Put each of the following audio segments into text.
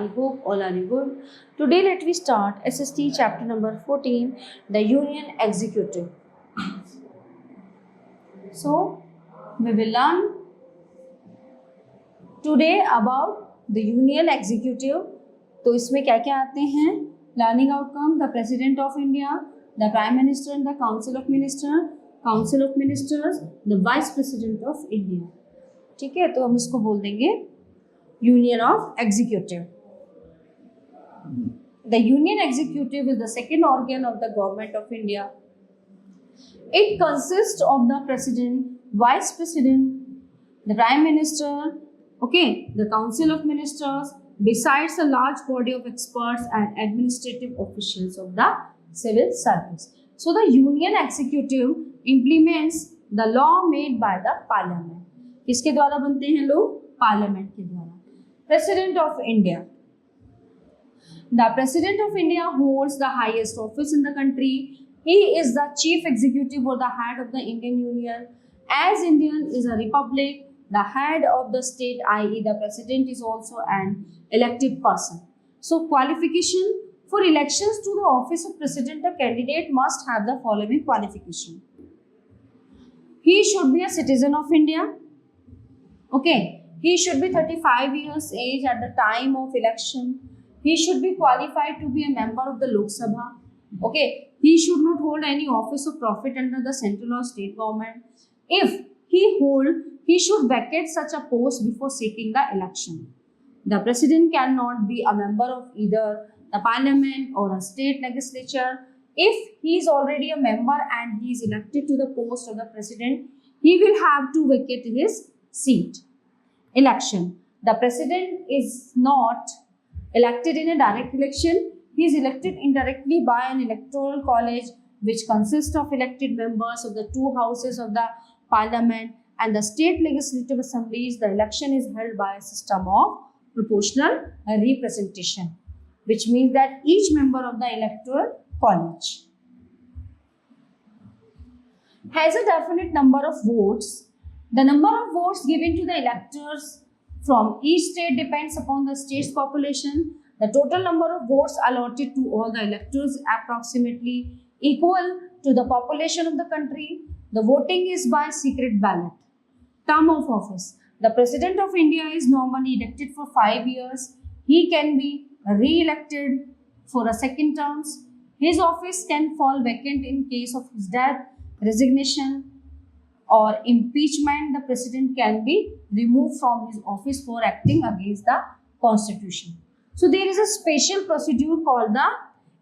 I hope all are good. Today let we start SST chapter number 14, the Union Executive. So we will learn today about the Union Executive. तो इसमें क्या क्या आते हैं? Planning outcome, the President of India, the Prime Minister and the Council of Ministers, the Vice President of India. ठीक है, तो हम इसको बोल देंगे Union of Executive. The Union Executive is the second organ of the Government of India. It consists of the President, Vice President, the Prime Minister, the Council of Ministers, besides a large body of experts and administrative officials of the civil service. So the Union Executive implements the law made by the Parliament. किसके द्वारा बनते हैं लोग? Parliament के द्वारा. President of India. The President of India holds the highest office in the country. He is the chief executive or the head of the Indian Union. As India is a republic, the head of the state, i.e. the president, is also an elected person. So qualification for elections to the office of president, the candidate must have the following qualification. He should be a citizen of India. He should be 35 years age at the time of election. He should be qualified to be a member of the Lok Sabha. He should not hold any office of profit under the central or state government. If he hold, he should vacate such a post before seeking the election. The president cannot be a member of either the parliament or a state legislature. If he is already a member and he is elected to the post of the president, he will have to vacate his seat. Election. The president is not elected in a direct election. He is elected indirectly by an electoral college which consists of elected members of the two houses of the parliament and the state legislative assemblies. The election is held by a system of proportional representation, which means that each member of the electoral college has a definite number of votes. The number of votes given to the electors from each state depends upon the state's population. The total number of votes allotted to all the electors is approximately equal to the population of the country. The voting is by secret ballot. Term of office. The President of India is normally elected for 5 years. He can be re-elected for a second term. His office can fall vacant in case of his death, resignation, or impeachment. The President can be removed from his office for acting against the Constitution. So there is a special procedure called the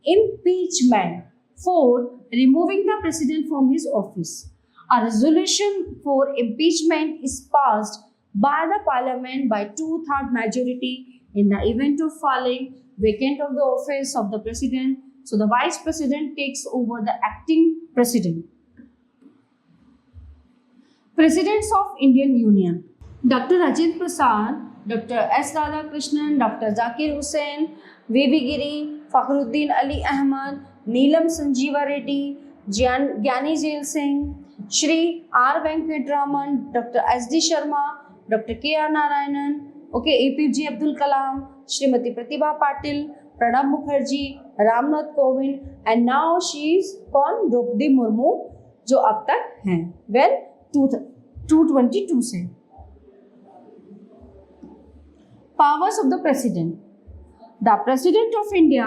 impeachment for removing the President from his office. A resolution for impeachment is passed by the Parliament by 2/3 majority in the event of falling vacant of the office of the President. So the Vice President takes over the acting President. Presidents of Indian Union. Dr. Rajendra Prasad, Dr. S. Radhakrishnan, Dr. Zakir Hussain, V.V. Giri, Fakhruddin Ali Ahmad, Neelam Sanjeeva Reddy, Gyani Jail Singh, Shri R. Venkatraman, Dr. S.D. Sharma, Dr. K.R. Narayanan, APJ Abdul Kalam, Srimati Pratibha Patil, Pranab Mukherjee, Ramnath Kovind, and now she is कौन? द्रौपदी मुर्मू, जो अब तक हैं. Well, 222 से. Powers of the President. The President of India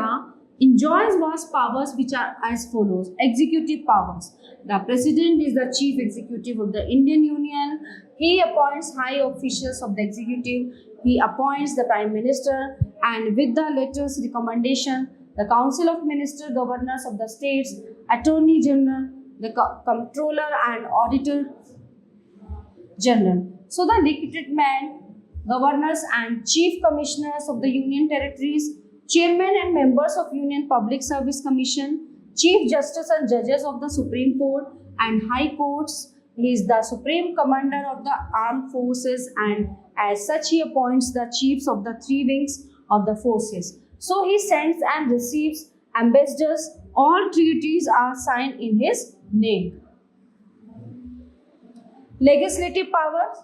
enjoys vast powers which are as follows. Executive powers. The President is the Chief Executive of the Indian Union. He appoints high officials of the executive. He appoints the Prime Minister and with the latter's recommendation, the Council of Ministers, Governors of the States, Attorney General, the Comptroller and Auditor General. So the Lieutenant Governors and Chief Commissioners of the Union Territories, Chairmen and members of Union Public Service Commission, Chief Justice and Judges of the Supreme Court and High Courts. He is the Supreme Commander of the Armed Forces and as such he appoints the chiefs of the 3 wings of the forces. So he sends and receives ambassadors. All treaties are signed in his name. Legislative powers.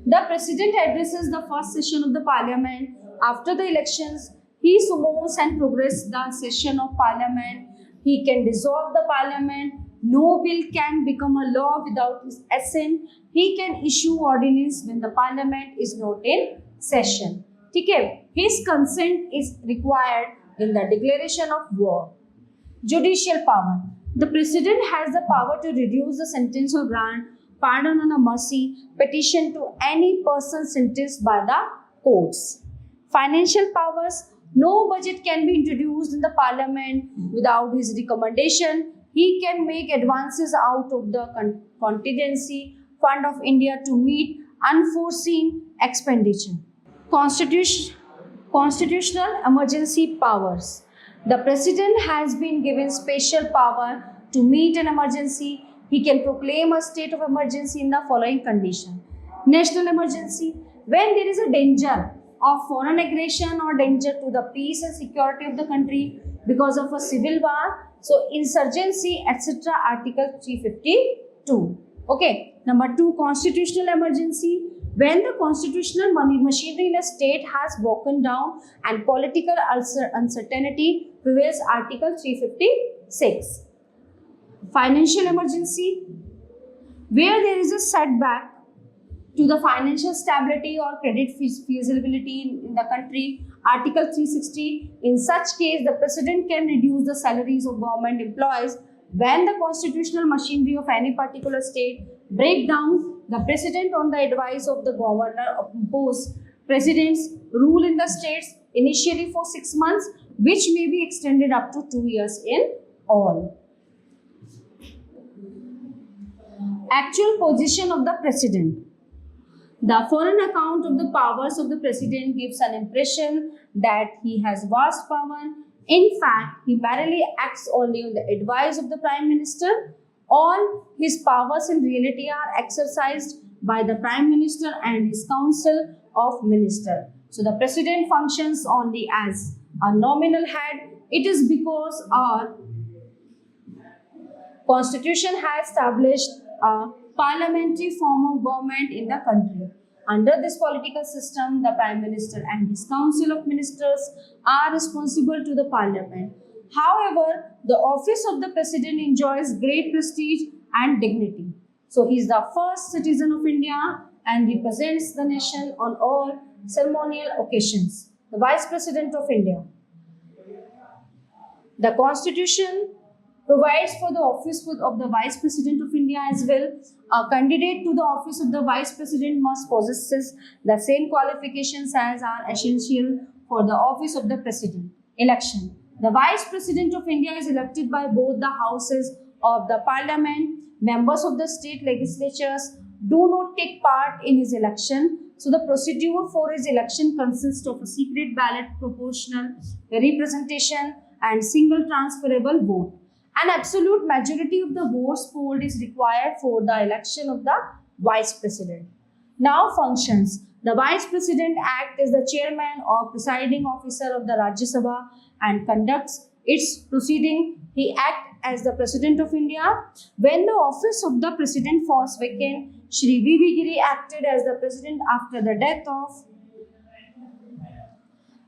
The President addresses the first session of the Parliament After the elections, he summons and progresses the session of parliament. He can dissolve the parliament. No bill can become a law without his assent. He can issue ordinance when the parliament is not in session. Okay? His consent is required in the declaration of war. Judicial power. The president has the power to reduce the sentence or grant pardon on a mercy petition to any person sentenced by the courts. Financial powers. No budget can be introduced in the parliament without his recommendation. He can make advances out of the contingency fund of India to meet unforeseen expenditure. Constitutional emergency powers. The president has been given special power to meet an emergency. He can proclaim a state of emergency in the following condition. National emergency. When there is a danger of foreign aggression or danger to the peace and security of the country because of a civil war. So, insurgency, etc. Article 352. Okay. Number 2, constitutional emergency. When the constitutional machinery in a state has broken down and political uncertainty prevails, Article 356. Financial emergency. Where there is a setback to the financial stability or credit feasibility in the country, Article 360. In such case, the president can reduce the salaries of government employees. When the constitutional machinery of any particular state break down, the president on the advice of the governor impose president's rule in the states initially for 6 months, which may be extended up to 2 years in all. Actual position of the president. The foreign account of the powers of the president gives an impression that he has vast power. In fact, he merely acts only on the advice of the Prime Minister. All his powers in reality are exercised by the Prime Minister and his Council of Ministers. So the president functions only as a nominal head. It is because our Constitution has established a parliamentary form of government in the country. Under this political system, the Prime Minister and his Council of Ministers are responsible to the Parliament. However, the office of the President enjoys great prestige and dignity. So, he is the first citizen of India and represents the nation on all ceremonial occasions. The Vice President of India. The Constitution provides for the office of the Vice President of India as well. A candidate to the office of the Vice President must possess the same qualifications as are essential for the office of the President. Election. The Vice President of India is elected by both the houses of the Parliament. Members of the state legislatures do not take part in his election. So the procedure for his election consists of a secret ballot, proportional representation, and single transferable vote. An absolute majority of the votes polled is required for the election of the Vice President. Now functions. The Vice President acts as the chairman or presiding officer of the Rajya Sabha and conducts its proceeding. He acts as the President of India. When the office of the President falls vacant, Shri V.V. Giri acted as the President after the death of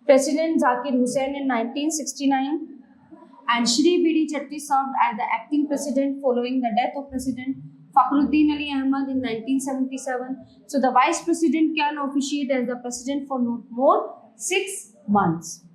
President Zakir Hussain in 1969. And Shri B.D. Chatty served as the acting president following the death of President Fakhruddin Ali Ahmad in 1977. So the Vice President can officiate as the President for no more 6 months.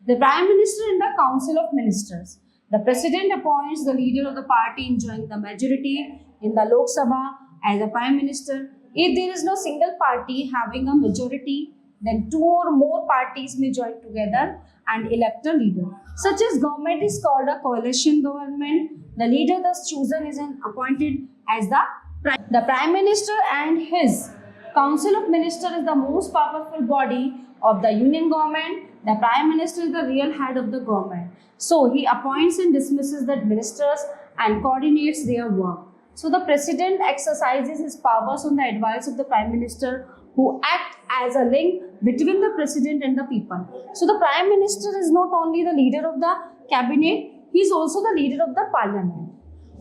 The Prime Minister and the Council of Ministers. The President appoints the leader of the party enjoying the majority in the Lok Sabha as the Prime Minister. If there is no single party having a majority, then 2 or more parties may join together and elect a leader. Such as government is called a coalition government. The leader thus chosen is appointed as the Prime Minister, and his Council of Ministers is the most powerful body of the Union government. The Prime Minister is the real head of the government. So he appoints and dismisses the ministers and coordinates their work. So the President exercises his powers on the advice of the Prime Minister, who act as a link between the President and the people. So the Prime Minister is not only the leader of the cabinet, he is also the leader of the Parliament.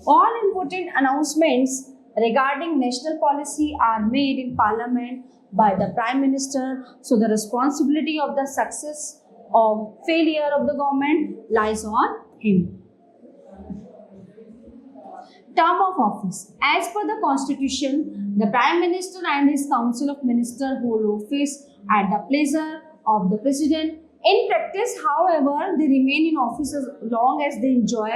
All important announcements regarding national policy are made in Parliament by the Prime Minister. So the responsibility of the success or failure of the government lies on him. Term of office. As per the Constitution, the Prime Minister and his Council of Ministers hold office at the pleasure of the President. In practice, however, they remain in office as long as they enjoy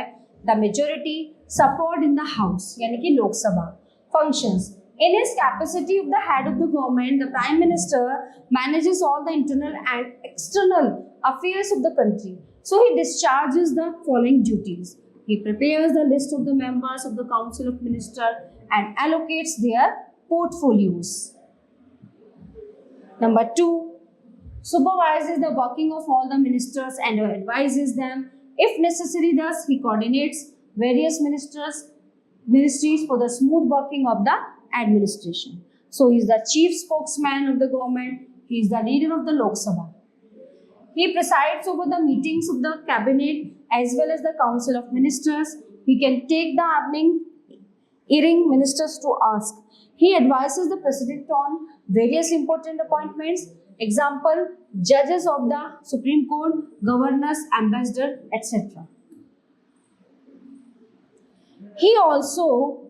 the majority support in the House, yani ki Lok Sabha. Functions. In his capacity of the head of the government, the Prime Minister manages all the internal and external affairs of the country. So he discharges the following duties. He prepares the list of the members of the Council of Ministers and allocates their portfolios. Number 2, supervises the working of all the ministers and advises them. If necessary, thus he coordinates various ministries for the smooth working of the administration. So he is the chief spokesman of the government. He is the leader of the Lok Sabha. He presides over the meetings of the cabinet as well as the Council of Ministers. He can take the hearing ministers to ask. He advises the President on various important appointments. Example, judges of the Supreme Court, governors, ambassadors, etc. He also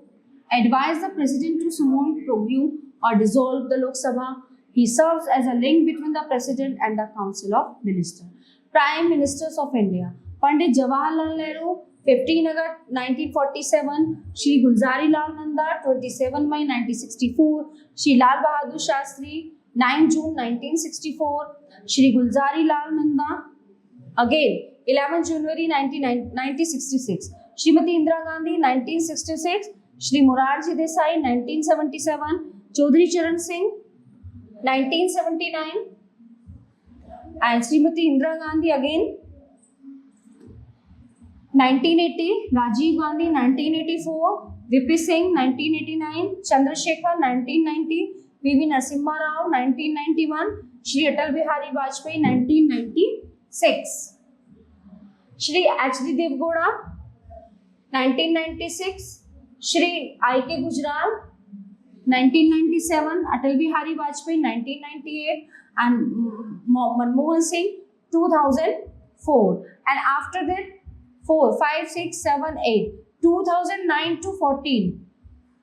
advised the President to summon, prorogue or dissolve the Lok Sabha. He serves as a link between the President and the Council of Ministers. Prime Ministers of India. Pandit Jawaharlal Nehru, 15 August 1947. Shri Gulzari Lal Nanda, 27 May 1964. Shri Lal Bahadur Shastri, 9 June 1964. Shri Gulzari Lal Nanda, again 11 January 1966. Shrimati Indira Gandhi, 1966. Shri Morarji Desai, 1977. Chaudhary Charan Singh, 1979. And Shrimati Indira Gandhi again, 1980. Rajiv Gandhi, 1984. VP Singh, 1989. Chandrasekhar, 1990. PV Narasimha Rao, 1991. Shri Atal Bihari Vajpayee, 1996. Shri H.D. Devgoda, 1996. Shri I.K. Gujral, 1997. Atal Bihari Vajpayee, 1998. And Manmohan Singh, 2004. And after that, 4, 5, 6, 7, 8. 2009 to 14.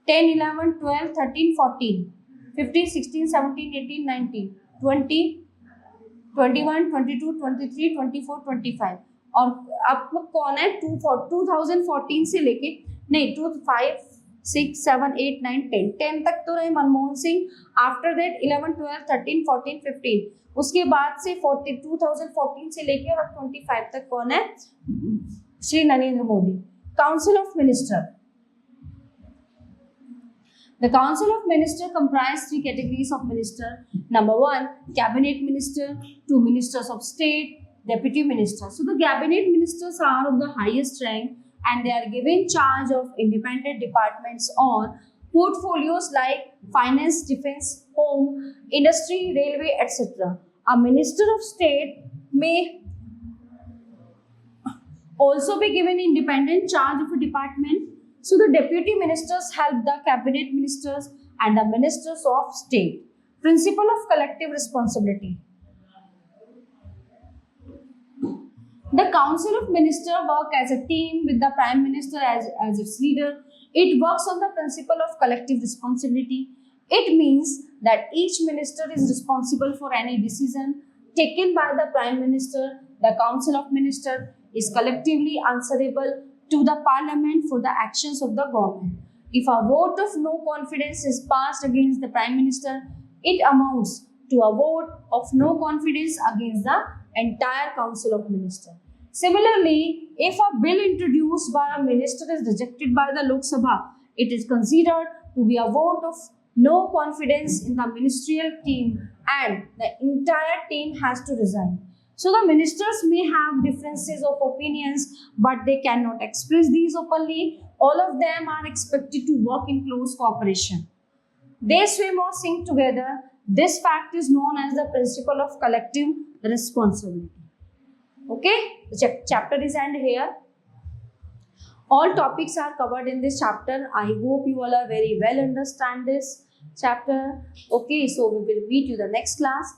10, 11, 12, 13, 14. 15, 16, 17, 18, 19, 20, 21, 22, 23, 24, 25. और अब कौन है 2014 से लेके नहीं 5, 6, 7, 8, 9, 10 10 तक तो रहे मनमोहन सिंह. After that 11, 12, 13, 14, 15. उसके बाद से 2014 से लेके और 25 तक कौन है? Shri Narendra Modi. Council of minister. The Council of Ministers comprise 3 categories of minister. Number 1, cabinet minister. 2, ministers of state. Deputy ministers. So the cabinet ministers are of the highest rank and they are given charge of independent departments on portfolios like finance, defense, home, industry, railway, etc. A minister of state may also be given independent charge of a department. So the deputy ministers help the cabinet ministers and the ministers of state. Principle of collective responsibility. The Council of Ministers work as a team with the Prime Minister as its leader. It works on the principle of collective responsibility. It means that each minister is responsible for any decision taken by the Prime Minister. The Council of Ministers is collectively answerable to the Parliament for the actions of the government. If a vote of no confidence is passed against the Prime Minister, it amounts to a vote of no confidence against the entire Council of Ministers. Similarly, if a bill introduced by a minister is rejected by the Lok Sabha, it is considered to be a vote of no confidence in the ministerial team and the entire team has to resign. So the ministers may have differences of opinions, but they cannot express these openly. All of them are expected to work in close cooperation. They swim or sink together. This fact is known as the principle of collective responsibility. Okay, the chapter is end here. All topics are covered in this chapter. I hope you all are very well understand this chapter. Okay, so we will meet you the next class.